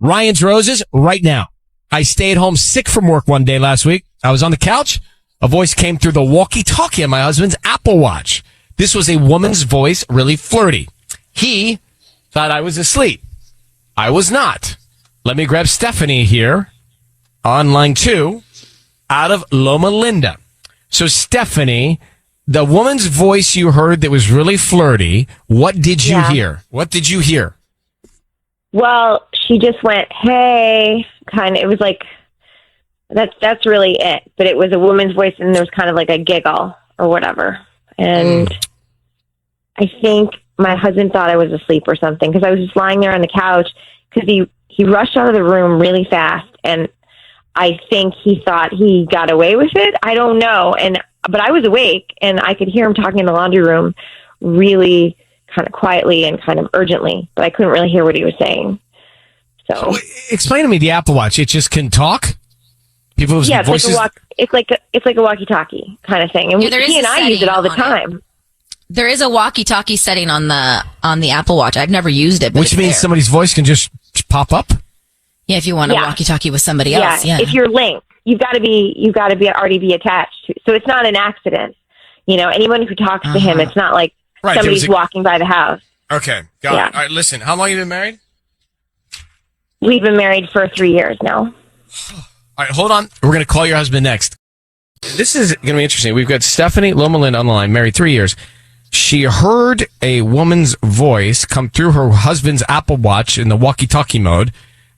Ryan's Roses right now. I stayed home sick from work one day last week. I was on the couch. A voice came through the walkie-talkie on my husband's Apple Watch. This was a woman's voice, really flirty. He thought I was asleep. I was not. Let me grab Stephanie here on line 2 out of Loma Linda. So, Stephanie, the woman's voice you heard that was really flirty, what did you hear? What did you hear? Well, she just went, hey, kind of. It was like, that's really it. But it was a woman's voice, and there was kind of like a giggle or whatever. And I think my husband thought I was asleep or something, because I was just lying there on the couch, because he rushed out of the room really fast, and I think he thought he got away with it. I don't know. But I was awake, and I could hear him talking in the laundry room really kind of quietly and kind of urgently, but I couldn't really hear what he was saying. So explain to me the Apple Watch. It just can talk? People's voices? It's like a walkie-talkie kind of thing. And he and I use it all the time. There is a walkie-talkie setting on the Apple Watch. I've never used it, but which means somebody's voice can just pop up? Yeah, if you want a walkie-talkie with somebody else. Yeah. If you're linked, you've got to already be attached to. So it's not an accident. You know, anyone who talks to him, it's not like somebody's walking by the house. Okay, got it. All right, listen, how long have you been married? We've been married for 3 years now. All right, hold on. We're going to call your husband next. This is going to be interesting. We've got Stephanie Loma Linda on the line, married 3 years. She heard a woman's voice come through her husband's Apple Watch in the walkie-talkie mode,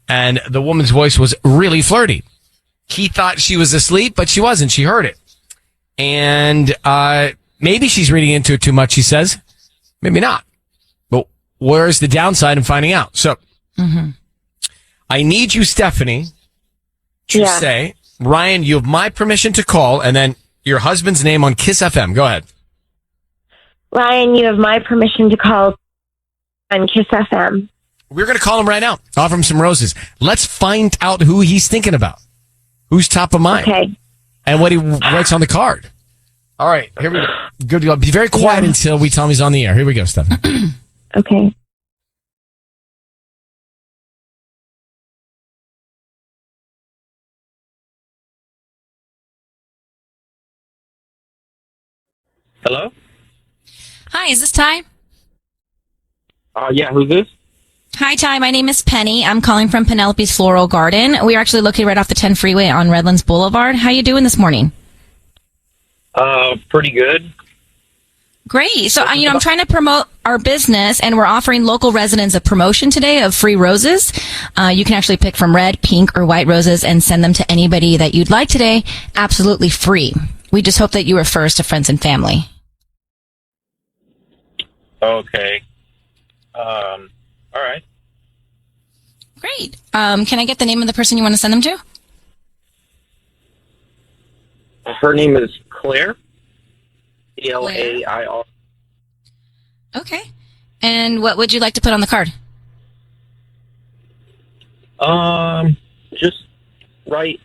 and the woman's voice was really flirty. He thought she was asleep, but she wasn't. She heard it. And maybe she's reading into it too much, he says. Maybe not. But where's the downside in finding out? So I need you, Stephanie, to say, Ryan, you have my permission to call, and then your husband's name on Kiss FM. Go ahead. Ryan, you have my permission to call on Kiss FM. We're going to call him right now. Offer him some roses. Let's find out who he's thinking about. Who's top of mind? Okay. And what he writes on the card. All right, here we go. Good to go. Be very quiet until we tell him he's on the air. Here we go, Stephanie. Okay. Hello? Hi, is this Ty? Yeah, who's this? Hi, Ty. My name is Penny. I'm calling from Penelope's Floral Garden. We are actually located right off the 10 freeway on Redlands Boulevard. How you doing this morning? Pretty good. Great. So, I'm trying to promote our business, and we're offering local residents a promotion today of free roses. You can actually pick from red, pink, or white roses and send them to anybody that you'd like today, absolutely free. We just hope that you refer us to friends and family. Okay. All right. Great. Can I get the name of the person you want to send them to? Her name is Claire. Claire. Okay. And what would you like to put on the card? Just write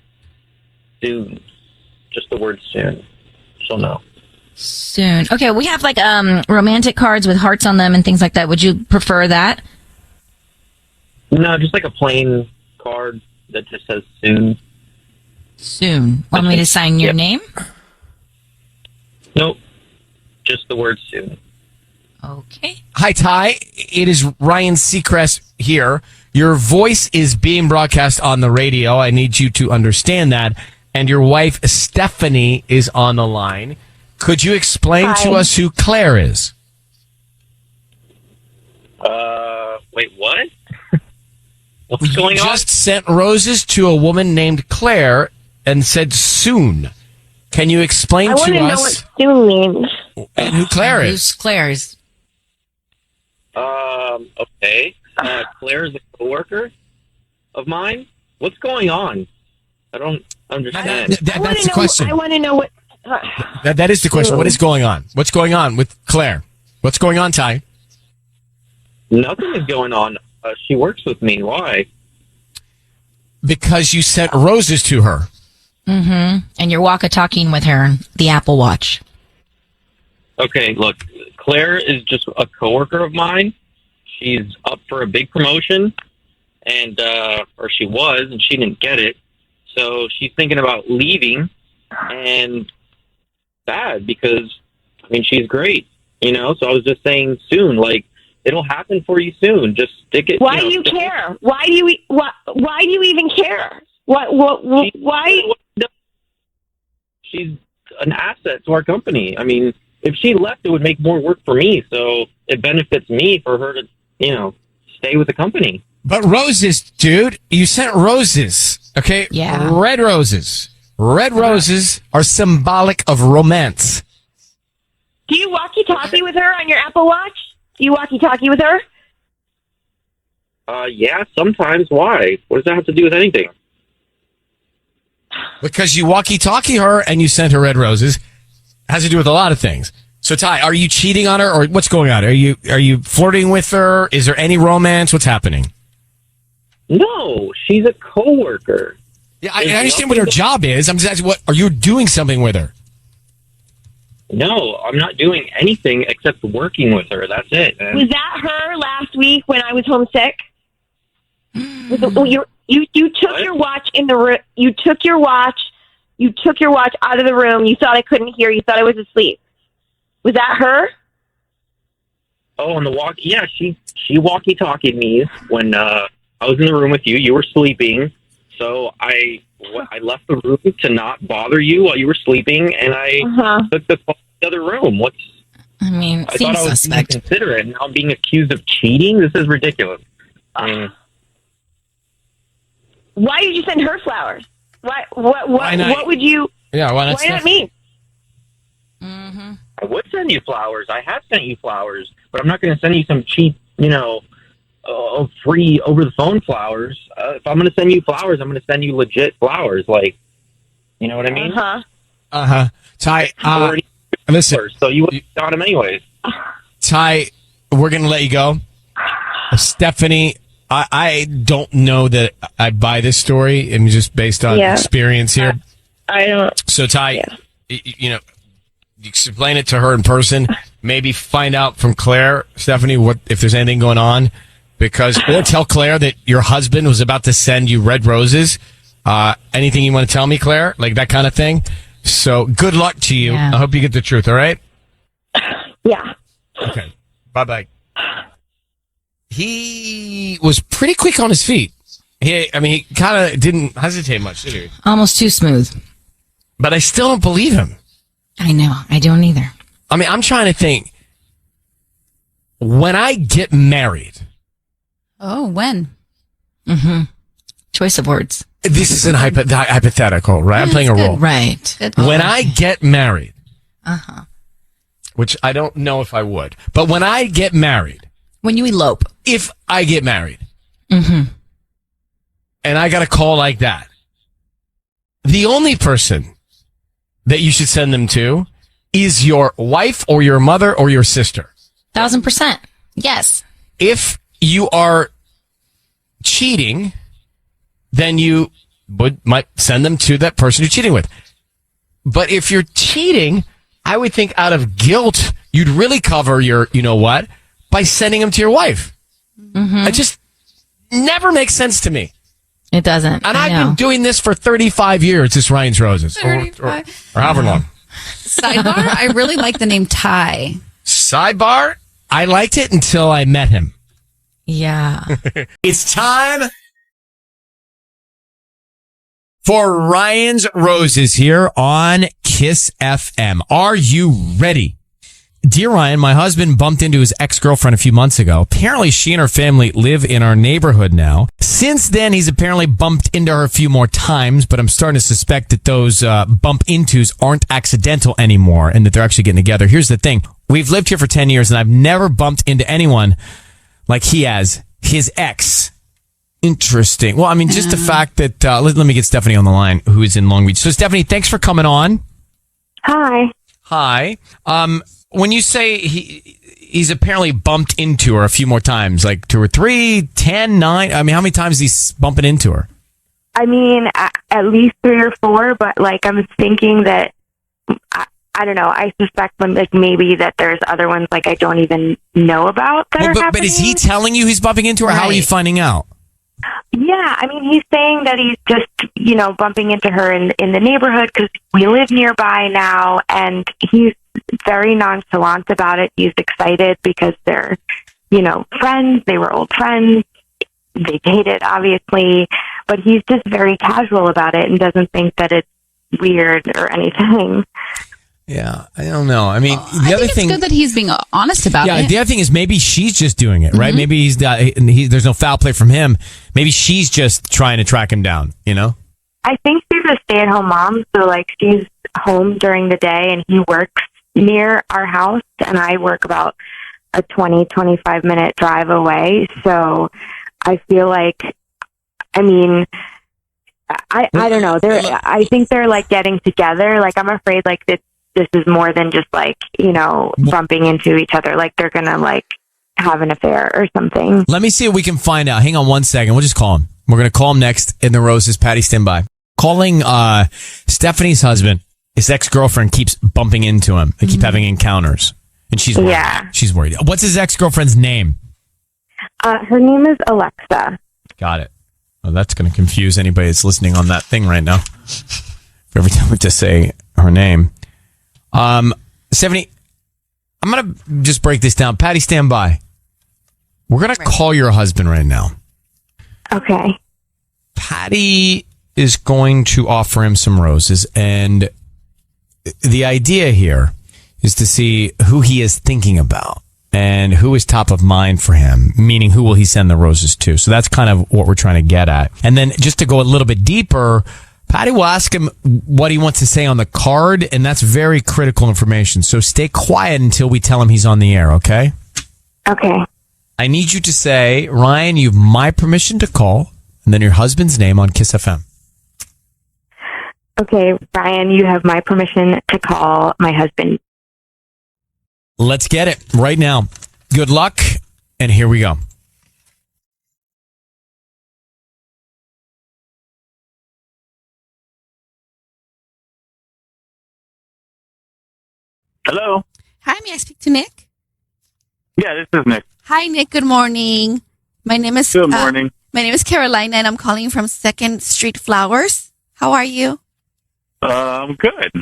soon. Just the word soon. She'll know. Soon. Okay, we have like romantic cards with hearts on them and things like that. Would you prefer that? No, just like a plain card that just says soon. Soon. Want me to sign your name? Nope. Just the word soon. Okay. Hi, Ty. It is Ryan Seacrest here. Your voice is being broadcast on the radio. I need you to understand that. And your wife, Stephanie, is on the line. Could you explain to us who Claire is? Wait, what? What's going on? Just sent roses to a woman named Claire and said soon. Can you explain to us? I want to know what soon means. And who Claire is? Who's Claire's? Okay. Claire is a coworker of mine. What's going on? I don't understand. That's the question. I want to know what... That is the question. What is going on? What's going on with Claire? What's going on, Ty? Nothing is going on. She works with me. Why? Because you sent roses to her. Mm-hmm. And you're walkie-talking with her, the Apple Watch. Okay, look, Claire is just a coworker of mine. She's up for a big promotion, and or she was, and she didn't get it. So she's thinking about leaving, and bad because she's great, So I was just saying soon, like it'll happen for you soon. Just stick it. Why do you care? Why do you even care? Why? She's an asset to our company. If she left, it would make more work for me. So it benefits me for her to, stay with the company. But roses, dude, you sent roses. Okay. Yeah. Red roses. Red roses are symbolic of romance. Do you walkie-talkie with her on your Apple Watch? Do you walkie-talkie with her? Yeah, sometimes. Why? What does that have to do with anything? Because you walkie-talkie her and you sent her red roses. Has to do with a lot of things. So, Ty, are you cheating on her, or what's going on? Are you flirting with her? Is there any romance? What's happening? No, she's a coworker. Yeah, I understand what her job is. I'm just asking, what are you doing something with her? No, I'm not doing anything except working with her. That's it. Man. Was that her last week when I was homesick? You took your watch in the room. You took your watch out of the room. You thought I couldn't hear. You thought I was asleep. Was that her? Oh, on the walk. Yeah, she walkie-talkied me when I was in the room with you. You were sleeping, so I left the room to not bother you while you were sleeping, and I took the call to the other room. I seems thought I was being suspect. considerate, and now I'm being accused of cheating. This is ridiculous. Why did you send her flowers? Why What not? would you? Yeah, why not? Why not me? I would send you flowers. I have sent you flowers, but I'm not going to send you some cheap, free over-the-phone flowers. If I'm going to send you flowers, I'm going to send you legit flowers. Like, you know what I mean? Ty, Already listen. flowers, so you would have got them anyways. Ty, we're going to let you go. Stephanie, I don't know that I buy this story, and just based on experience here. I don't. So, Ty, you explain it to her in person. Maybe find out from Claire, Stephanie, what if there's anything going on. Or tell Claire that your husband was about to send you red roses. Anything you want to tell me, Claire? Like that kind of thing. So, good luck to you. Yeah. I hope you get the truth, all right? Yeah. Okay. Bye-bye. He was pretty quick on his feet. He kind of didn't hesitate much, did he? Almost too smooth. But I still don't believe him. I know. I don't either. I'm trying to think. When I get married, Oh, when? Choice of words. this is an hypothetical, right? I'm playing a role. Right. When I get married, which I don't know if I would, but when I get married, When you elope. if I get married, and I got a call like that, the only person that you should send them to is your wife or your mother or your sister. 1,000%. Yes. If you are cheating, then you might send them to that person you're cheating with. But if you're cheating, I would think out of guilt, you'd really cover your, by sending them to your wife. It just never makes sense to me. It doesn't. And I I've know. been doing this for 35 years, this Ryan's Roses. Or however long. Sidebar, I really like the name Ty. Sidebar, I liked it until I met him. Yeah. It's time for Ryan's Roses here on Kiss FM. Are you ready? Dear Ryan, my husband bumped into his ex-girlfriend a few months ago. Apparently, she and her family live in our neighborhood now. Since then, he's apparently bumped into her a few more times, but I'm starting to suspect that those bump intos aren't accidental anymore and that they're actually getting together. Here's the thing. We've lived here for 10 years, and I've never bumped into anyone like he has, his ex. Interesting. Well, just the fact that, let me get Stephanie on the line, who is in Long Beach. So, Stephanie, thanks for coming on. Hi. Hi. When you say he's apparently bumped into her a few more times, like 2 or 3, 10, 9, how many times is he bumping into her? At least 3 or 4, but I'm thinking that, I don't know, I suspect maybe that there's other ones I don't even know about that are happening. But is he telling you he's bumping into her? How are you finding out? Yeah, I mean, he's saying that he's just, bumping into her in the neighborhood because we live nearby now, and he's very nonchalant about it. He's excited because they're, friends. They were old friends. They dated, obviously, but he's just very casual about it and doesn't think that it's weird or anything. Yeah, I don't know. I mean, I think it's good that he's being honest about it. Yeah, the other thing is maybe she's just doing it, right? Maybe there's no foul play from him. Maybe she's just trying to track him down, I think she's a stay-at-home mom, so, she's home during the day, and he works near our house, and I work about a 25-minute drive away, so I feel like, I don't know. I think they're, getting together. I'm afraid, this is more than just bumping into each other. They're gonna have an affair or something. Let me see if we can find out. Hang on one second. We'll just call him. We're gonna call him next in the roses. Patty, stand by. Calling Stephanie's husband. His ex-girlfriend keeps bumping into him. They keep having encounters, and she's worried. Yeah. She's worried. What's his ex-girlfriend's name? Her name is Alexa. Got it. Well, that's gonna confuse anybody that's listening on that thing right now. Every time we just say her name. Stephanie, I'm going to just break this down. Patty, stand by. We're going to call your husband right now. Okay. Patty is going to offer him some roses. And the idea here is to see who he is thinking about and who is top of mind for him, meaning who will he send the roses to. So that's kind of what we're trying to get at. And then just to go a little bit deeper, Patty will ask him what he wants to say on the card, and that's very critical information. So stay quiet until we tell him he's on the air, okay? Okay. I need you to say, Ryan, you have my permission to call, and then your husband's name on Kiss FM. Okay, Ryan, you have my permission to call my husband. Let's get it right now. Good luck, and here we go. Hello. Hi, may I speak to Nick? Yeah, this is Nick. Hi, Nick. Good morning. My name is Good morning. My name is Carolina, and I'm calling from 2nd Street Flowers. How are you? I'm good.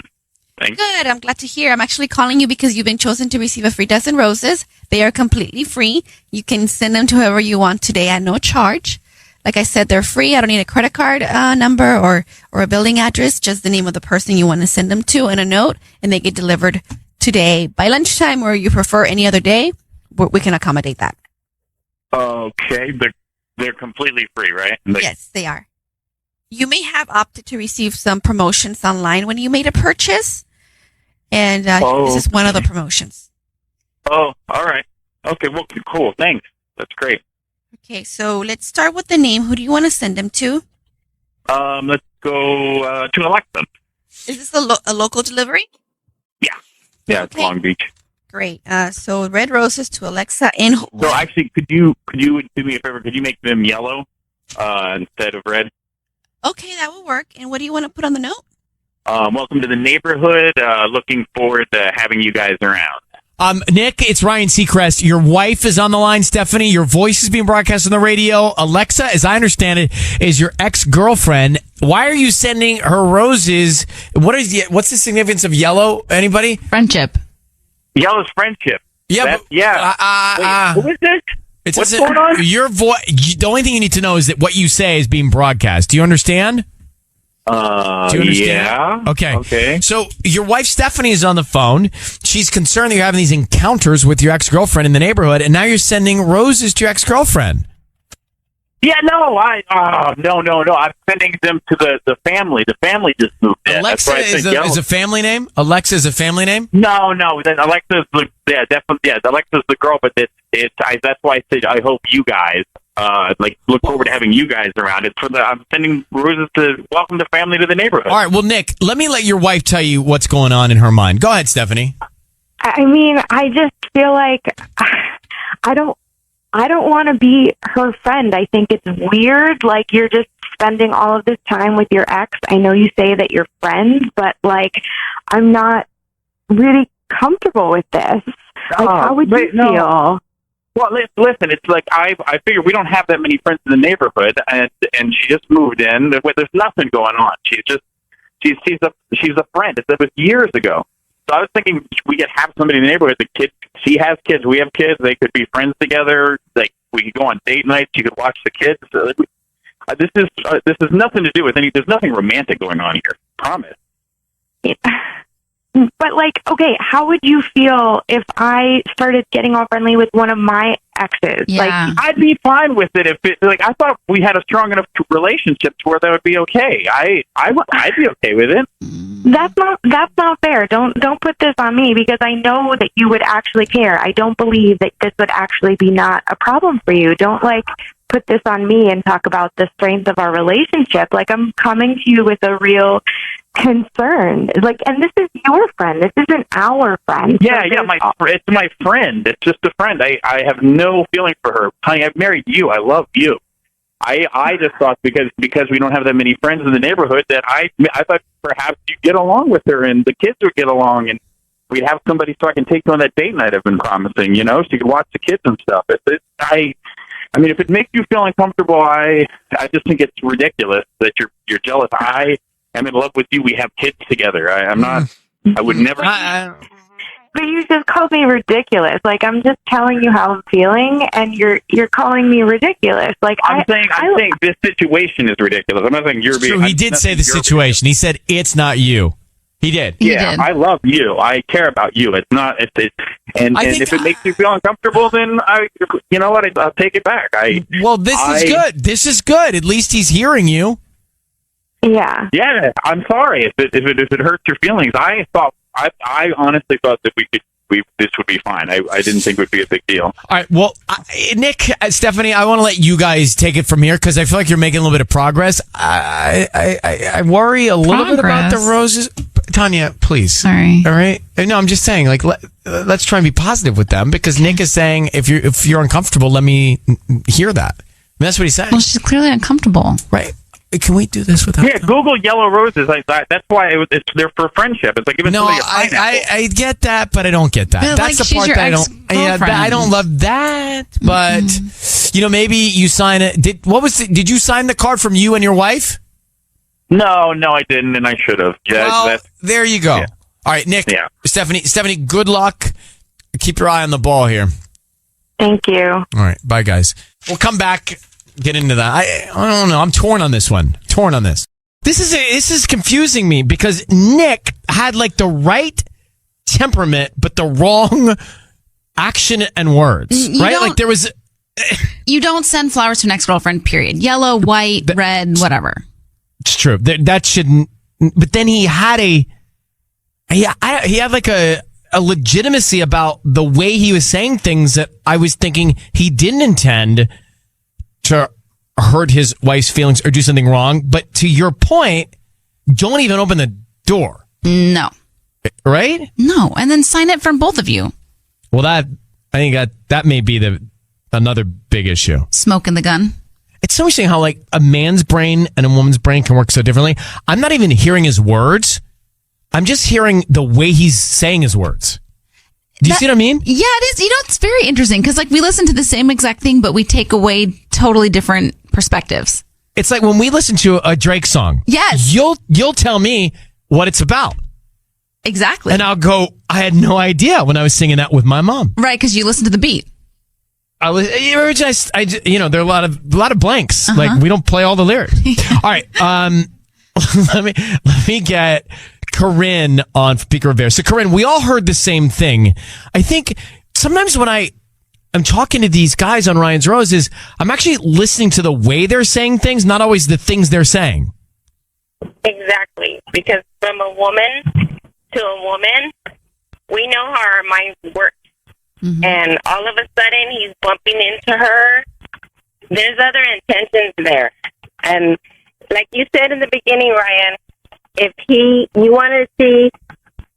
Thanks. Good. I'm glad to hear. I'm actually calling you because you've been chosen to receive a free dozen roses. They are completely free. You can send them to whoever you want today at no charge. Like I said, they're free. I don't need a credit card number or a building address, just the name of the person you want to send them to and a note, and they get delivered today by lunchtime, or you prefer any other day. We can accommodate that. Okay, they're completely free, right? Yes, they are. You may have opted to receive some promotions online when you made a purchase, and this is one of the promotions. Oh, all right. Okay, well, cool. Thanks. That's great. Okay, so let's start with the name. Who do you want to send them to? Let's go to Alexa. Is this a local delivery? Yeah. Yeah, it's Okay. Long Beach. Great. So red roses to Alexa in. So actually, could you do me a favor? Could you make them yellow instead of red? Okay, that will work. And what do you want to put on the note? Welcome to the neighborhood. Looking forward to having you guys around. Nick, it's Ryan Seacrest. Your wife is on the line, Stephanie. Your voice is being broadcast on the radio. Alexa, as I understand it, is your ex-girlfriend. Why are you sending her roses? What's the significance of yellow? Anybody? Friendship. Yellow's friendship. Yeah. Wait, who is this? What's going on? Your voice. The only thing you need to know is that what you say is being broadcast. Do you understand? Do you understand? Yeah. Okay. So your wife Stephanie is on the phone. She's concerned that you're having these encounters with your ex-girlfriend in the neighborhood, and now you're sending roses to your ex-girlfriend. Yeah, no, no. I'm sending them to the family. The family just moved in. Alexa is a family name? Alexa is a family name? No. Alexa's definitely. Alexa's the girl, but that's why I said I hope you guys look forward to having you guys around. I'm sending roses to welcome the family to the neighborhood. All right. Well, Nick, let me let your wife tell you what's going on in her mind. Go ahead, Stephanie. I mean, I just feel like I don't want to be her friend. I think it's weird. Like, you're just spending all of this time with your ex. I know you say that you're friends, but I'm not really comfortable with this. How would you feel? Well, listen, it's like I figure we don't have that many friends in the neighborhood, and she just moved in. There's nothing going on. She's a friend. It was years ago. So I was thinking we could have somebody in the neighborhood. She has kids. We have kids. They could be friends together. Like we could go on date nights. You could watch the kids. So, this is nothing to do with any. There's nothing romantic going on here. Promise. But like, okay, how would you feel if I started getting all friendly with one of my exes? Yeah. Like, I'd be fine with it if it, like, I thought we had a strong enough relationship to where that would be okay. I'd be okay with it. that's not fair. Don't put this on me, because I know that you would actually care. I don't believe that this would actually be not a problem for you. Don't like put this on me and talk about the strength of our relationship. Like, I'm coming to you with a real concern. Like, and this is your friend. This isn't our friend. Yeah, it's my friend. It's just a friend. I have no feeling for her. Honey, I've married you. I love you. I just thought because we don't have that many friends in the neighborhood that I thought perhaps you'd get along with her and the kids would get along and we'd have somebody so I can take you on that date night I've been promising, so you can watch the kids and stuff. I mean, if it makes you feel uncomfortable, I just think it's ridiculous that you're jealous. I am in love with you. We have kids together. I'm not. I would never. But you just called me ridiculous. Like, I'm just telling you how I'm feeling, and you're calling me ridiculous. Like, I'm saying this situation is ridiculous. I'm not saying you're being. True, he did say the situation. He said it's not you. He did. Yeah, I love you. I care about you. It's not. And if it makes you feel uncomfortable, then you know what? I'll take it back. This is good. This is good. At least he's hearing you. Yeah. Yeah. I'm sorry if it hurts your feelings. I honestly thought that this would be fine. I didn't think it would be a big deal. All right. Well, Nick, Stephanie, I want to let you guys take it from here because I feel like you're making a little bit of progress. I worry a little bit about the roses. Tanya, please. Sorry. All right. No, I'm just saying, like, let's try and be positive with them because Nick is saying, if you're uncomfortable, let me hear that. I mean, that's what he's saying. Well, she's clearly uncomfortable. Right. Can we do this without? Yeah, Google yellow roses. That's why it's they're for friendship. It's like giving somebody a pineapple. I get that, but I don't get that. But that's like the part that I don't. Yeah, I don't love that. But maybe you sign it. Did you sign the card from you and your wife? No, I didn't, and I should have. Yeah, well, there you go. Yeah. All right, Nick. Yeah. Stephanie, good luck. Keep your eye on the ball here. Thank you. All right, bye, guys. We'll come back. Get into that. I don't know. I'm torn on this one. This is confusing me because Nick had like the right temperament, but the wrong action and words. Right? Like there was. You don't send flowers to an ex-girlfriend. Period. Yellow, white, red, whatever. It's true. That shouldn't. But then he had he had like a legitimacy about the way he was saying things that I was thinking he didn't intend to hurt his wife's feelings or do something wrong. But to your point, don't even open the door. No. Right? No. And then sign it from both of you. Well, I think that may be another big issue. Smoking the gun. It's so interesting how like a man's brain and a woman's brain can work so differently. I'm not even hearing his words. I'm just hearing the way he's saying his words. Do you see what I mean? Yeah, it is. It's very interesting because like we listen to the same exact thing, but we take away totally different perspectives. It's like when we listen to a Drake song. Yes. You'll tell me what it's about. Exactly. And I'll go, I had no idea when I was singing that with my mom. Right, because you listen to the beat. There are a lot of blanks. Uh-huh. Like we don't play all the lyrics. All right. Let me get Corinne on Pico Rivera. So Corinne, we all heard the same thing. I think sometimes when I'm talking to these guys on Ryan's Roses, I'm actually listening to the way they're saying things, not always the things they're saying. Exactly. Because from a woman to a woman, we know how our minds work. Mm-hmm. And all of a sudden, he's bumping into her. There's other intentions there. And like you said in the beginning, Ryan, if you wanted to see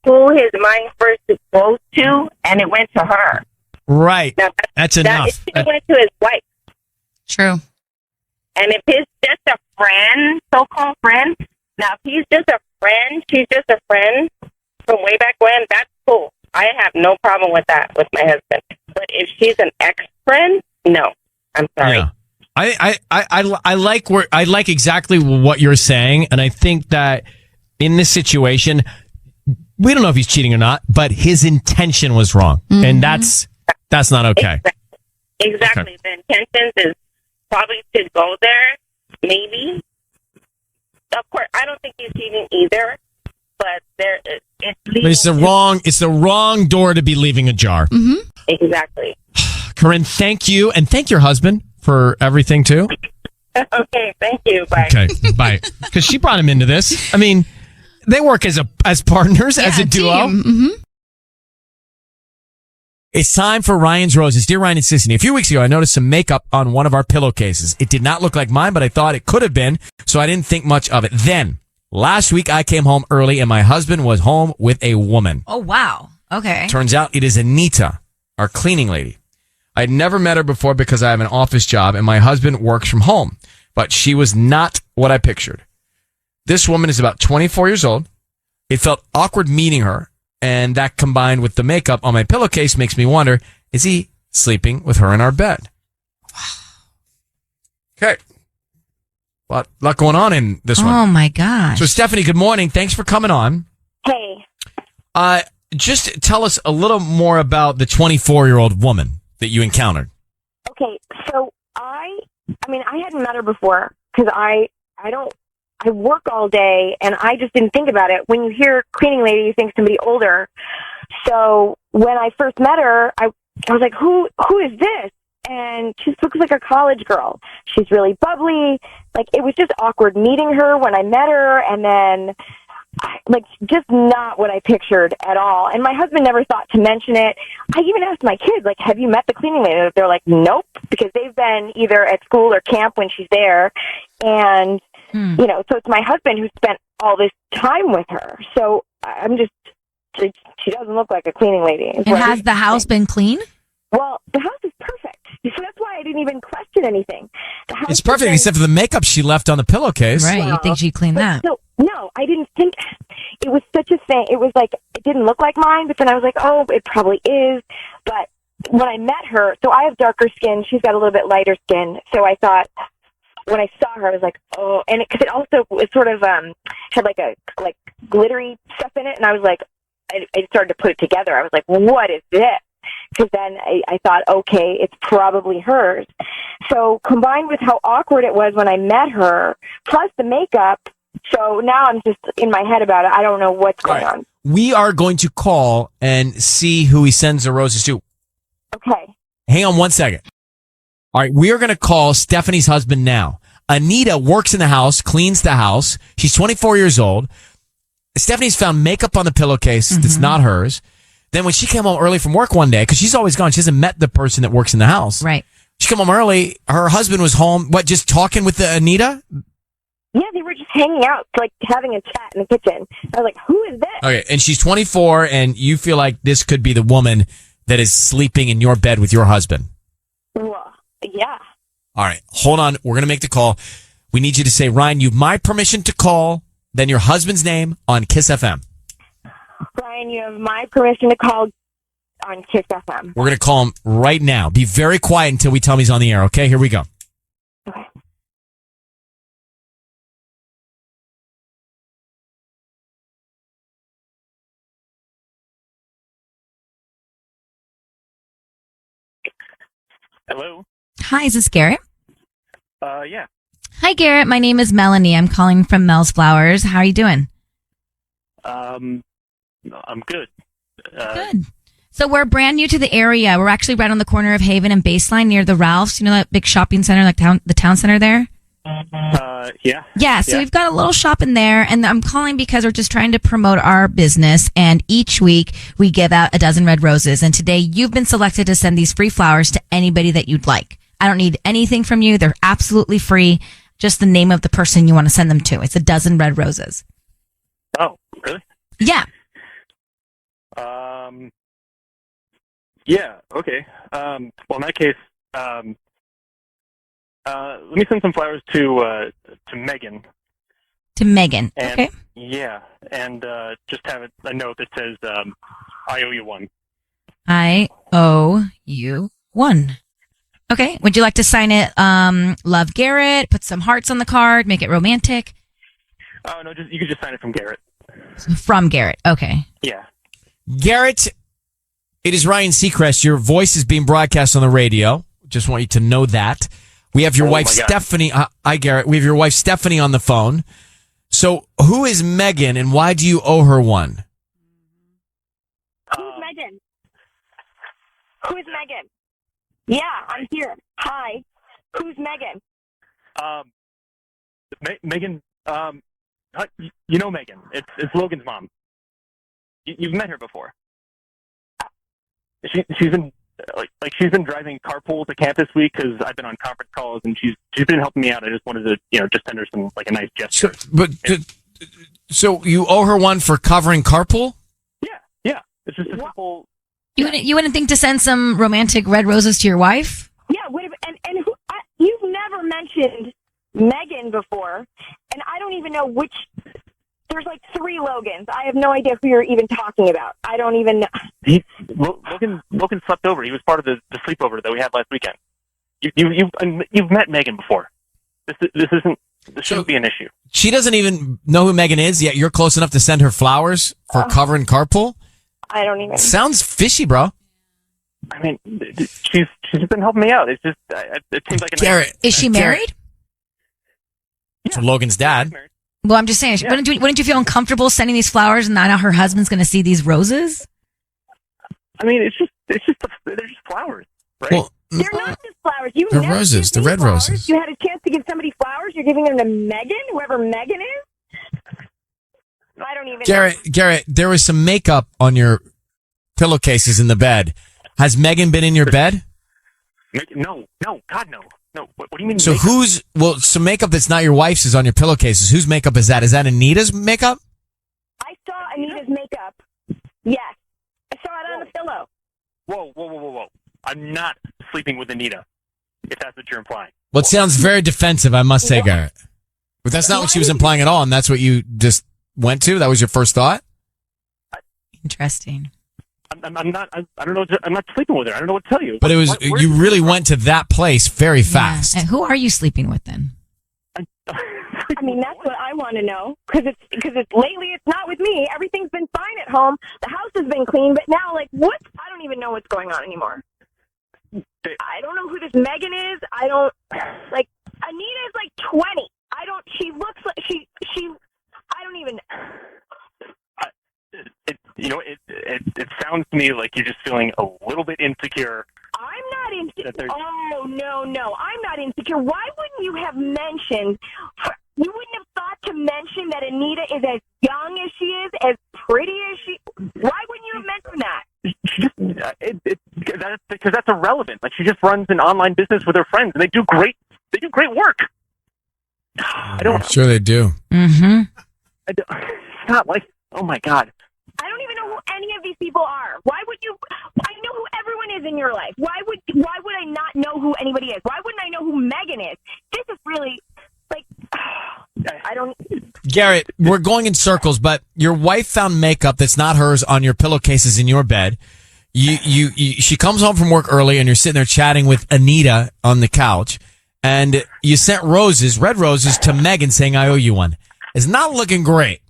who his mind first goes to, and it went to her. Right. Now, that's enough. It went to his wife. True. And if he's just a friend, so-called friend, now if he's just a friend, she's just a friend from way back when, that's cool. I have no problem with that with my husband. But if she's an ex-friend, no. I'm sorry. Yeah. I like exactly what you're saying, and I think that in this situation, we don't know if he's cheating or not, but his intention was wrong, and that's not okay. Exactly. Okay. The intentions is probably to go there, maybe. Of course, I don't think he's cheating either, but It's the wrong door to be leaving ajar. Mm-hmm. Exactly. Corinne, thank you, and thank your husband for everything too. Okay, thank you. Bye. Okay, bye. Because she brought him into this. I mean, they work as partners, as a duo. Mm-hmm. It's time for Ryan's Roses. Dear Ryan and Sissany, a few weeks ago, I noticed some makeup on one of our pillowcases. It did not look like mine, but I thought it could have been, so I didn't think much of it. Then, last week, I came home early, and my husband was home with a woman. Oh, wow. Okay. Turns out it is Anita, our cleaning lady. I'd never met her before because I have an office job, and my husband works from home, but she was not what I pictured. This woman is about 24 years old. It felt awkward meeting her, and that combined with the makeup on my pillowcase makes me wonder, is he sleeping with her in our bed? Okay. Lot going on in this one. Oh, my gosh. So, Stephanie, good morning. Thanks for coming on. Hey. Just tell us a little more about the 24-year-old woman that you encountered. Okay, so I hadn't met her before because I work all day and I just didn't think about it. When you hear cleaning lady, you think somebody older. So when I first met her, I was like, who is this? And she looks like a college girl. She's really bubbly. Like, it was just awkward meeting her when I met her, and then like, just not what I pictured at all. And my husband never thought to mention it. I even asked my kids, like, have you met the cleaning lady? They're like, nope, because they've been either at school or camp when she's there. And, you know, so it's my husband who spent all this time with her. So I'm just, she doesn't look like a cleaning lady. And has the house been clean? Well, the house is perfect. So that's why I didn't even question anything. The house It's perfect, has been- except for the makeup she left on the pillowcase. Right. You think she'd clean that? No, I didn't think it was such a thing. It was like, it didn't look like mine, but then I was like, oh, it probably is. But when I met her, so I have darker skin. She's got a little bit lighter skin. So I thought, when I saw her, I was like, oh, and because it also was sort of had like glittery stuff in it, and I was like, I started to put it together. I was like, what is this? Because then I thought, okay, it's probably hers. So combined with how awkward it was when I met her, plus the makeup, so now I'm just in my head about it. I don't know what's going on. We are going to call and see who he sends the roses to. Okay. Hang on one second. All right, we are going to call Stephanie's husband now. Anita works in the house, cleans the house. She's 24 years old. Stephanie's found makeup on the pillowcase that's not hers. Then when she came home early from work one day, because she's always gone, she hasn't met the person that works in the house. Right. She came home early. Her husband was home. What, just talking with Anita? Yeah, they were just hanging out, like having a chat in the kitchen. I was like, who is this? Okay, and she's 24, and you feel like this could be the woman that is sleeping in your bed with your husband. Well, yeah. All right, hold on. We're going to make the call. We need you to say, Ryan, you have my permission to call, then your husband's name on Kiss FM. Brian, you have my permission to call on Kiss FM. We're going to call him right now. Be very quiet until we tell him he's on the air, okay? Here we go. Okay. Hello. Hi, is this Garrett? Yeah. Hi, Garrett. My name is Melanie. I'm calling from Mel's Flowers. How are you doing? I'm good. Good. So we're brand new to the area. We're actually right on the corner of Haven and Baseline near the Ralphs. You know that big shopping center, like the town center there? Yeah. Yeah, so we've got a little shop in there, and I'm calling because we're just trying to promote our business, and each week we give out a dozen red roses, and today you've been selected to send these free flowers to anybody that you'd like. I don't need anything from you. They're absolutely free. Just the name of the person you want to send them to. It's a dozen red roses. Oh, really? Yeah. Yeah. Okay. Well, in that case, let me send some flowers to Megan. To Megan. And, okay. Yeah, and just have a note that says, "I owe you one." I owe you one. Okay. Would you like to sign it? Love Garrett. Put some hearts on the card. Make it romantic. Oh no, you could just sign it from Garrett. From Garrett. Okay. Yeah. Garrett, it is Ryan Seacrest. Your voice is being broadcast on the radio. Just want you to know that. We have your wife, my God. Stephanie. Hi, Garrett. We have your wife, Stephanie, on the phone. So, who is Megan, and why do you owe her one? Who's Megan? Who's Megan? Yeah, I'm here. Hi. Who's Megan? Megan. You know Megan. It's Logan's mom. You've met her before. She's been she's been driving carpool to camp this week because I've been on conference calls, and she's been helping me out. I just wanted to just send her some a nice gesture. So you owe her one for covering carpool? Yeah. It's just a simple. You wouldn't think to send some romantic red roses to your wife? Yeah, and who, you've never mentioned Megan before, and I don't even know which. There's like 3 Logans. I have no idea who you're even talking about. I don't even know. Logan slept over. He was part of the sleepover that we had last weekend. You've met Megan before. This shouldn't be an issue. She doesn't even know who Megan is, yet you're close enough to send her flowers for covering carpool? I don't even. Sounds fishy, bro. I mean, she's been helping me out. It's just it seems like Garrett. Is she married? To Logan's dad. Well, I'm just saying, wouldn't you feel uncomfortable sending these flowers and now her husband's going to see these roses? I mean, they're just flowers, right? Well, They're not just flowers. You they're never roses. give They're me red flowers. roses. You had a chance to give somebody flowers. You're giving them to Megan, whoever Megan is. I don't even. Garrett, there was some makeup on your pillowcases in the bed. Has Megan been in your bed? No, God, no. No, what do you mean? So makeup? some makeup that's not your wife's is on your pillowcases. Whose makeup is that? Is that Anita's makeup? I saw Anita's makeup. Yes, I saw it on the pillow. Whoa. I'm not sleeping with Anita, if that's what you're implying. Well, it sounds very defensive, I must say, Garrett. But that's not what she was implying at all, and that's what you just went to? That was your first thought? Interesting. I'm not. I don't know. I'm not sleeping with her. I don't know what to tell you. But it was you really went to that place very fast. And who are you sleeping with then? I mean, that's what I want to know because it's lately it's not with me. Everything's been fine at home. The house has been clean, but now I don't even know what's going on anymore. I don't know who this Megan is. I don't Anita is like 20. She looks like she. I don't even. It sounds to me like you're just feeling a little bit insecure. I'm not insecure. Oh, no. I'm not insecure. Why wouldn't you have mentioned, you wouldn't have thought to mention that Anita is as young as she is, as pretty as she, why wouldn't you have mentioned that? Because that's irrelevant. Like, she just runs an online business with her friends, and they do great work. I'm sure they do. Mm-hmm. It's not like, oh my God. I don't even know who any of these people are. Why would you? I know who everyone is in your life. Why would I not know who anybody is? Why wouldn't I know who Megan is? This is really like I don't. Garrett, we're going in circles, but your wife found makeup that's not hers on your pillowcases in your bed. She comes home from work early, and you're sitting there chatting with Anita on the couch, and you sent red roses to Megan, saying, "I owe you one." It's not looking great.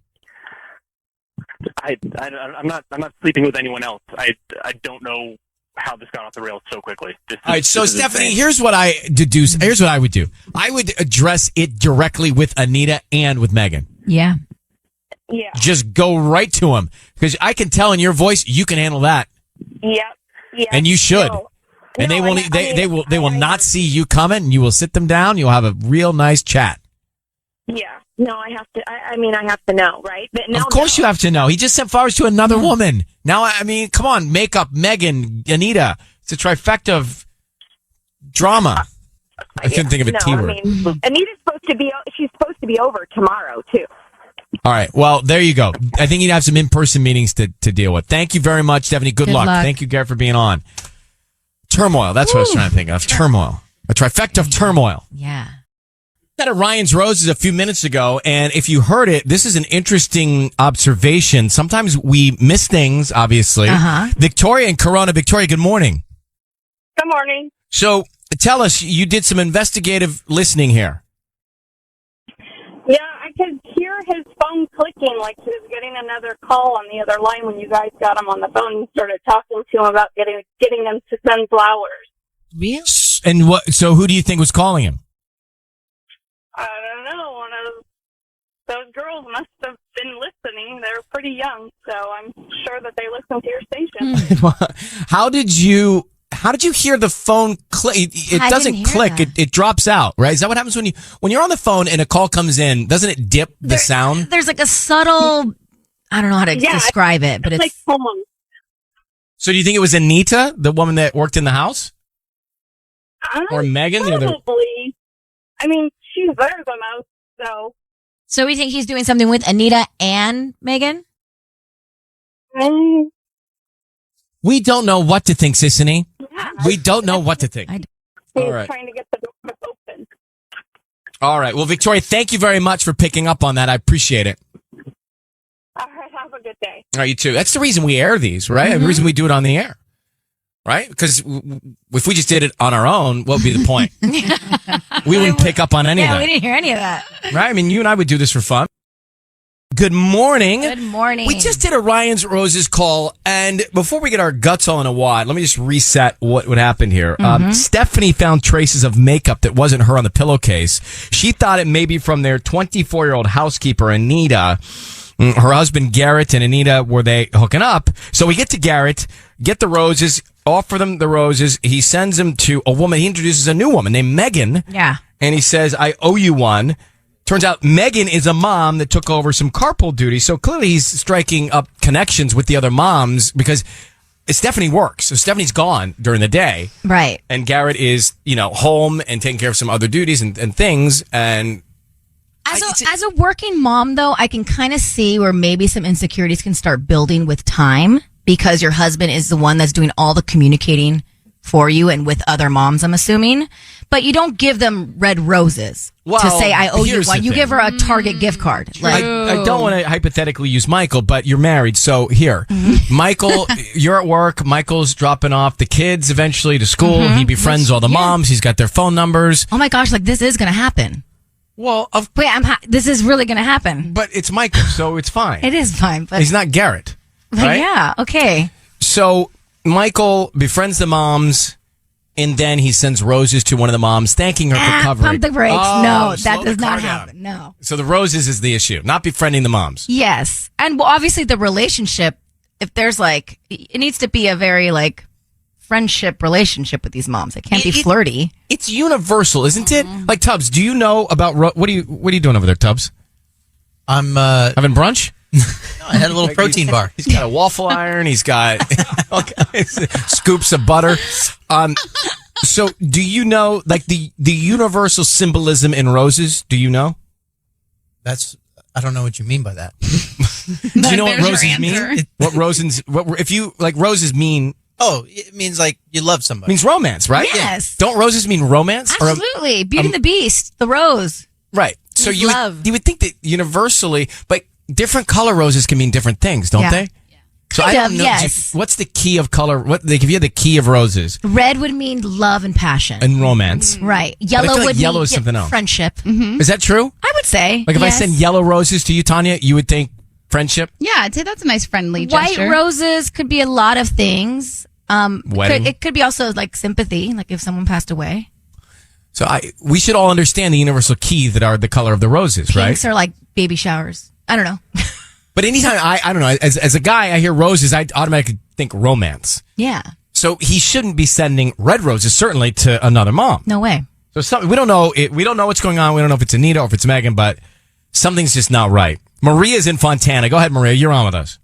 I'm not sleeping with anyone else. I don't know how this got off the rails so quickly. All right, so Stephanie, here's what I deduce. Here's what I would do. I would address it directly with Anita and with Megan. Yeah. Yeah. Just go right to them because I can tell in your voice you can handle that. Yep. Yeah. And you should. No. And No, they will not see you coming, and you will sit them down. You'll have a real nice chat. Yeah. No, I have to. I have to know, right? But Of course you have to know. He just sent flowers to another woman. Now, I mean, come on, makeup, Megan, Anita. It's a trifecta of drama. I couldn't think of a T word. I mean, Anita's she's supposed to be over tomorrow, too. All right. Well, there you go. I think you'd have some in-person meetings to deal with. Thank you very much, Stephanie. Good luck. Thank you, Garrett, for being on. Turmoil. That's what I was trying to think of. Turmoil. A trifecta of turmoil. Yeah. At Ryan's Roses a few minutes ago, and if you heard it, this is an interesting observation. Sometimes we miss things, obviously. Victoria and Corona. Victoria, good morning. Good morning. So tell us, you did some investigative listening here. Yeah, I could hear his phone clicking like he was getting another call on the other line when you guys got him on the phone and started talking to him about getting them to send flowers. Really? And what? So who do you think was calling him? I don't know. One of those girls must have been listening. They're pretty young, so I'm sure that they listen to your station. How did you hear the phone click? It doesn't click. It drops out, right? Is that what happens when you're on the phone and a call comes in? Doesn't it dip the sound? There's like a subtle, I don't know how to describe it, but it's like home. So do you think it was Anita, the woman that worked in the house? Or Megan? Probably. I mean, she's there the most, so. So we think he's doing something with Anita and Megan? We don't know what to think, Sissany. Yeah. We don't know what to think. He's All right. trying to get the door open. All right. Well, Victoria, thank you very much for picking up on that. I appreciate it. All right, have a good day. All right, you too. That's the reason we air these, right? The reason we do it on the air, right? Because if we just did it on our own, what would be the point? We wouldn't pick up on any of Yeah, that. we didn't hear any of that. Right? I mean, you and I would do this for fun. Good morning. Good morning. We just did a Ryan's Roses call, and before we get our guts all in a wad, let me just reset what would happen here. Stephanie found traces of makeup that wasn't her on the pillowcase. She thought it may be from their 24-year-old housekeeper, Anita. Her husband, Garrett, and Anita, were they hooking up? So we get to Garrett, get the roses, offer them the roses. He sends them to a woman. He introduces a new woman named Megan. Yeah. And he says, I owe you one. Turns out Megan is a mom that took over some carpool duty. So clearly he's striking up connections with the other moms because Stephanie works. So Stephanie's gone during the day. Right. And Garrett is, home and taking care of some other duties and things. And as a working mom, though, I can kind of see where maybe some insecurities can start building with time because your husband is the one that's doing all the communicating for you and with other moms, I'm assuming. But you don't give them red roses to say, I owe you one. You give her a Target gift card. I don't want to hypothetically use Michael, but you're married. So here, Michael, you're at work. Michael's dropping off the kids eventually to school. He befriends all the moms. He's got their phone numbers. Oh my gosh, this is going to happen. Well, this is really going to happen. But it's Michael, so it's fine. It is fine. But he's not Garrett. Right? Yeah, okay. So Michael befriends the moms, and then he sends roses to one of the moms, thanking her for covering. Pump the brakes. Oh, no, slow that does the car not down. happen. No. So the roses is the issue, not befriending the moms. Yes. And obviously the relationship, if there's it needs to be a very friendship relationship with these moms. It can't be flirty. It's universal, isn't it? Like Tubbs, do you know about what are you doing over there, Tubbs? I'm having brunch. I had a little protein bar. He's got a waffle iron. He's got scoops of butter. So do you know the universal symbolism in roses? Do you know? I don't know what you mean by that. Do you know what roses mean? What roses mean? Oh, it means you love somebody. Means romance, right? Yes. Don't roses mean romance? Absolutely. Beauty and the Beast, the rose. Right. So you love. would think that universally, but different color roses can mean different things, don't they? Yeah. So I don't know. Yes. What's the key of color? What they give you the key of roses? Red would mean love and passion. And romance. Right. But I Yellow feel would yellow mean is something else. Friendship. Is that true? I would say. If I send yellow roses to you, Tanya, you would think friendship? Yeah, I'd say that's a nice friendly White gesture. roses could be a lot of things. Wedding. It could be also sympathy, if someone passed away. So we should all understand the universal key that are the color of the roses, right? Pinks are baby showers. I don't know. But anytime I don't know, as a guy, I hear roses, I automatically think romance. Yeah. So he shouldn't be sending red roses, certainly, to another mom. No way. So we don't know we don't know what's going on. We don't know if it's Anita or if it's Megan, but something's just not right. Maria's in Fontana. Go ahead, Maria. You're on with us.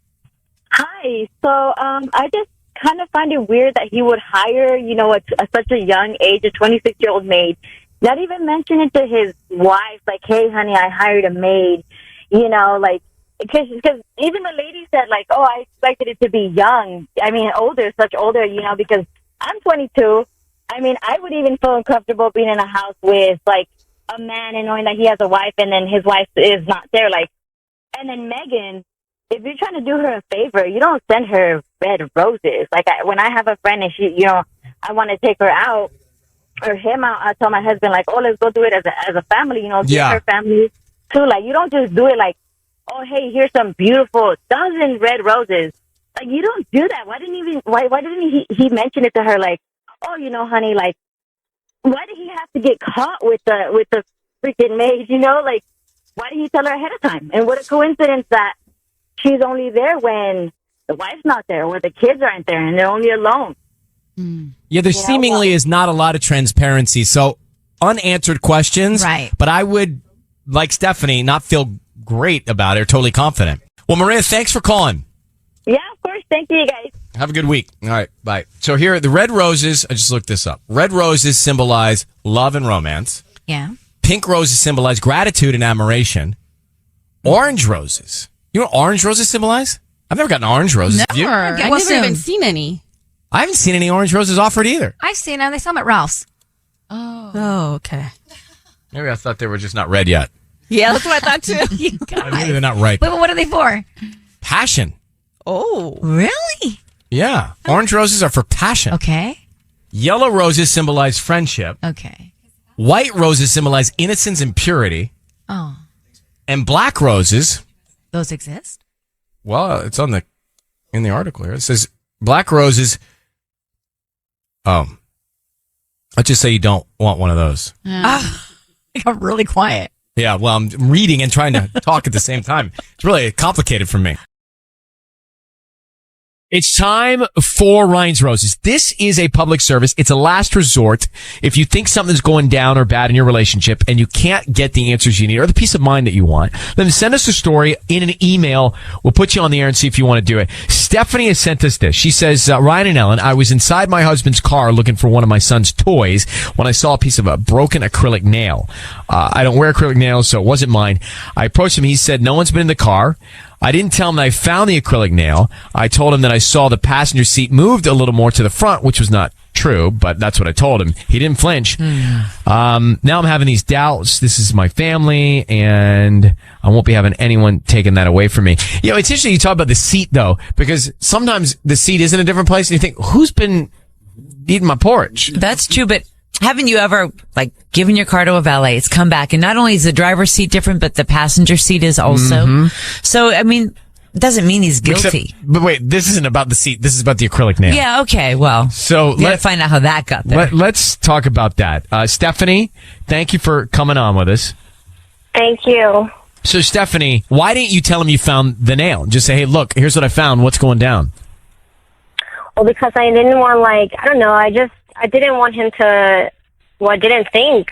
Hi. So I just kind of find it weird that he would hire, at such a young age, a 26-year-old maid, not even mention it to his wife, hey, honey, I hired a maid, because even the lady said, oh, I expected it to be young. I mean, older, such older, because I'm 22. I mean, I would even feel uncomfortable being in a house with, a man and knowing that he has a wife and then his wife is not there. Like, and then Megan, if you're trying to do her a favor, you don't send her red roses. Like, when I have a friend and she, I want to take her out or him out, I tell my husband, like, oh, let's go do it as a family, give her family too. Like, you don't just do it like, oh, hey, here's some beautiful dozen red roses. Like, you don't do that. Why didn't he mention it to her? Like, oh, honey, like, why did he have to get caught with the freaking maid? Like, why didn't he tell her ahead of time? And what a coincidence that she's only there when the wife's not there or the kids aren't there and they're only alone. Yeah, there seemingly is not a lot of transparency. So unanswered questions. Right. But I would, like Stephanie, not feel great about it or totally confident. Well, Maria, thanks for calling. Yeah, of course. Thank you, guys. Have a good week. All right, bye. So here, the red roses, I just looked this up. Red roses symbolize love and romance. Yeah. Pink roses symbolize gratitude and admiration. Orange roses. You know what orange roses symbolize? I've never gotten orange roses. Have you? I've never even seen any. I haven't seen any orange roses offered either. I've seen them. They sell them at Ralph's. Oh, okay. Maybe I thought they were just not red yet. Yeah, that's what I thought too. You guys. Maybe they're not ripe. Wait, but what are they for? Passion. Oh. Really? Yeah. Orange roses are for passion. Okay. Yellow roses symbolize friendship. Okay. White roses symbolize innocence and purity. Oh. And black roses, Those exist? well, it's in the article here. It says black roses. Oh. Let's just say you don't want one of those. I got really quiet. Yeah, well, I'm reading and trying to talk at the same time. It's really complicated for me. It's time for Ryan's Roses. This is a public service. It's a last resort. If you think something's going down or bad in your relationship and you can't get the answers you need or the peace of mind that you want, then send us a story in an email. We'll put you on the air and see if you want to do it. Stephanie has sent us this. She says, Ryan and Ellen, I was inside my husband's car looking for one of my son's toys when I saw a piece of a broken acrylic nail. I don't wear acrylic nails, so it wasn't mine. I approached him. He said, no one's been in the car. I didn't tell him that I found the acrylic nail. I told him that I saw the passenger seat moved a little more to the front, which was not true, but that's what I told him. He didn't flinch. Now I'm having these doubts. This is my family, and I won't be having anyone taking that away from me. It's interesting you talk about the seat, though, because sometimes the seat is in a different place, and you think, who's been eating my porridge? That's true, but haven't you ever, given your car to a valet? It's come back, and not only is the driver's seat different, but the passenger seat is also. Mm-hmm. So, it doesn't mean he's guilty. But wait, this isn't about the seat. This is about the acrylic nail. Yeah, okay, well. So let's find out how that got there. Let's talk about that. Stephanie, thank you for coming on with us. Thank you. So, Stephanie, why didn't you tell him you found the nail? Just say, hey, look, here's what I found. What's going down? Well, because I didn't want, I don't know, I didn't want him to, I didn't think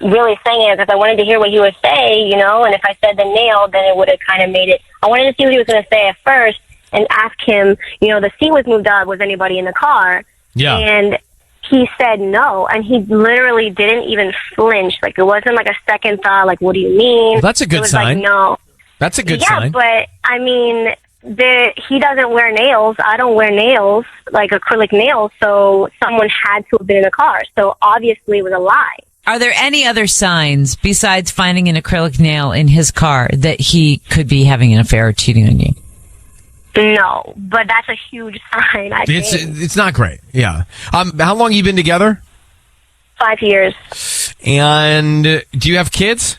really saying it because I wanted to hear what he would say, and if I said the nail, then it would have kind of made it. I wanted to see what he was going to say at first and ask him, the seat was moved up, was anybody in the car? Yeah. And he said no, and he literally didn't even flinch. It wasn't a second thought, what do you mean? Well, that's a good sign. No. That's a good Yeah, sign. but, he doesn't wear nails. I don't wear nails, acrylic nails, so someone had to have been in the car. So obviously it was a lie. Are there any other signs besides finding an acrylic nail in his car that he could be having an affair or cheating on you? No, but that's a huge sign, I think. It's not great. Yeah. How long you been together? 5 years. And do you have kids?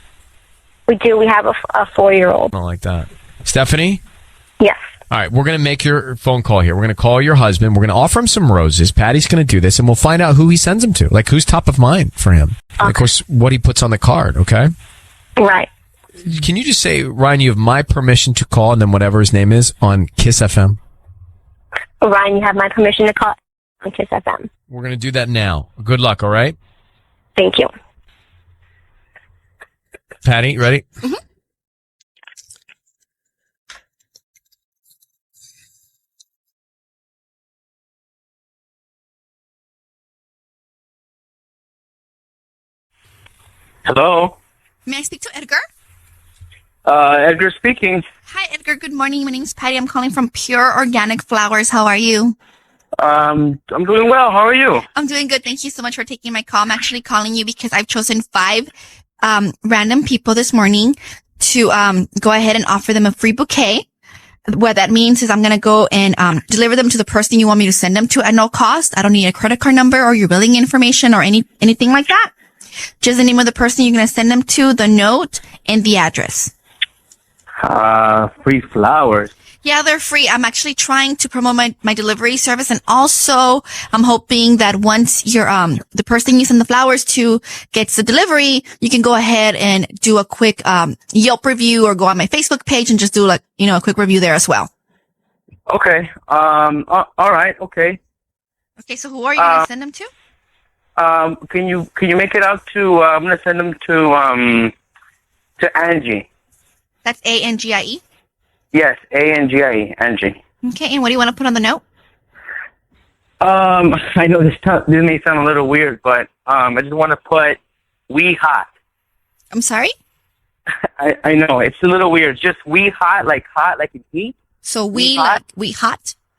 We do. We have a 4-year-old. I don't like that. Stephanie? Yes. All right, we're going to make your phone call here. We're going to call your husband. We're going to offer him some roses. Patty's going to do this, and we'll find out who he sends them to. Who's top of mind for him. Okay. And of course, what he puts on the card, okay? Right. Can you just say, Ryan, you have my permission to call, and then whatever his name is, on Kiss FM? Ryan, you have my permission to call on Kiss FM. We're going to do that now. Good luck, all right? Thank you. Patty, ready? Mm-hmm. Hello. May I speak to Edgar? Edgar speaking. Hi, Edgar. Good morning. My name's Patty. I'm calling from Pure Organic Flowers. How are you? I'm doing well. How are you? I'm doing good. Thank you so much for taking my call. I'm actually calling you because I've chosen 5 random people this morning to go ahead and offer them a free bouquet. What that means is I'm going to go and deliver them to the person you want me to send them to at no cost. I don't need a credit card number or your billing information or anything like that. Just the name of the person you're going to send them to, the note, and the address. Free flowers. Yeah, they're free. I'm actually trying to promote my delivery service, and also I'm hoping that once you're the person you send the flowers to gets the delivery, you can go ahead and do a quick Yelp review or go on my Facebook page and just do a quick review there as well. Okay. All right. Okay. Okay. So who are you going to send them to? Can you make it out to? I'm gonna send them to Angie. That's Angie. Yes, Angie. Angie. Okay. And what do you want to put on the note? I know this may sound a little weird, but I just want to put "we hot." I'm sorry. I know it's a little weird. Just "we hot" like in heat. So we hot.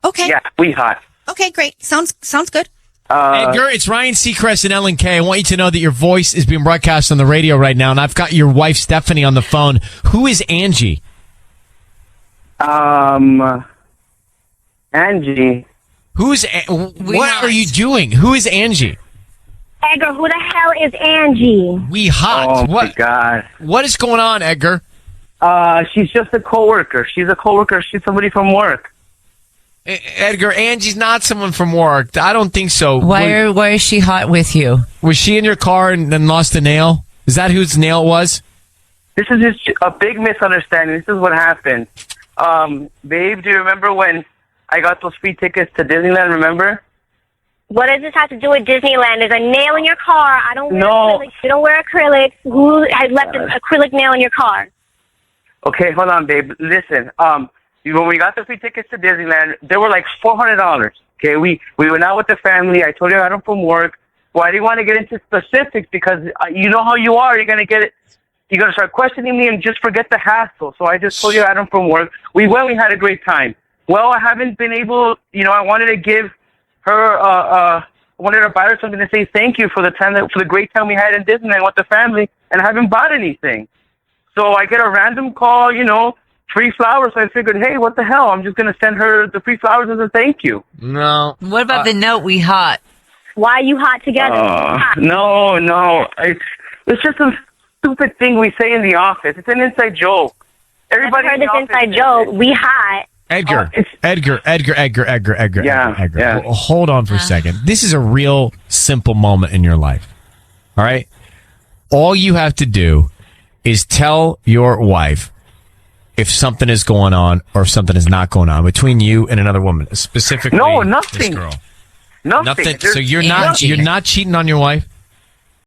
Okay. Yeah, we hot. Okay, great. Sounds good. Edgar, it's Ryan Seacrest and Ellen K. I want you to know that your voice is being broadcast on the radio right now, and I've got your wife Stephanie on the phone. Who is Angie? Angie. What are you doing? Who is Angie? Edgar, who the hell is Angie? We hot. Oh my God. What is going on, Edgar? She's just a coworker. She's a coworker. She's somebody from work. Edgar, Angie's not someone from work. I don't think so. Why is she hot with you? Was she in your car and then lost a nail? Is that whose nail it was? This is just a big misunderstanding. This is what happened. Babe, do you remember when I got those free tickets to Disneyland, remember? What does this have to do with Disneyland? There's a nail in your car. I don't wear No. acrylics. You don't wear acrylics. Who has left an acrylic nail in your car? Okay, hold on, babe. Listen, when we got the free tickets to Disneyland, they were like $400. Okay, we went out with the family. I told you I got them from work. Well, I didn't want to get into specifics because you know how you are. You're gonna start questioning me and just forget the hassle. So I just told you I got them from work. We went. We had a great time. Well, I haven't been able. I wanted to give her. I wanted to buy her something to say thank you for the great time we had in Disneyland with the family, and I haven't bought anything. So I get a random call. Free flowers. So I figured, hey, what the hell? I'm just going to send her the free flowers as a thank you. No. What about the note "we hot"? Why are you hot together? No. It's just a stupid thing we say in the office. It's an inside joke. Everybody I've heard this inside joke. We hot. Edgar. Edgar. Yeah. Well, hold on for a second. This is a real simple moment in your life. All right? All you have to do is tell your wife if something is going on or if something is not going on between you and another woman, specifically nothing. this girl. Nothing. So you're not cheating on your wife?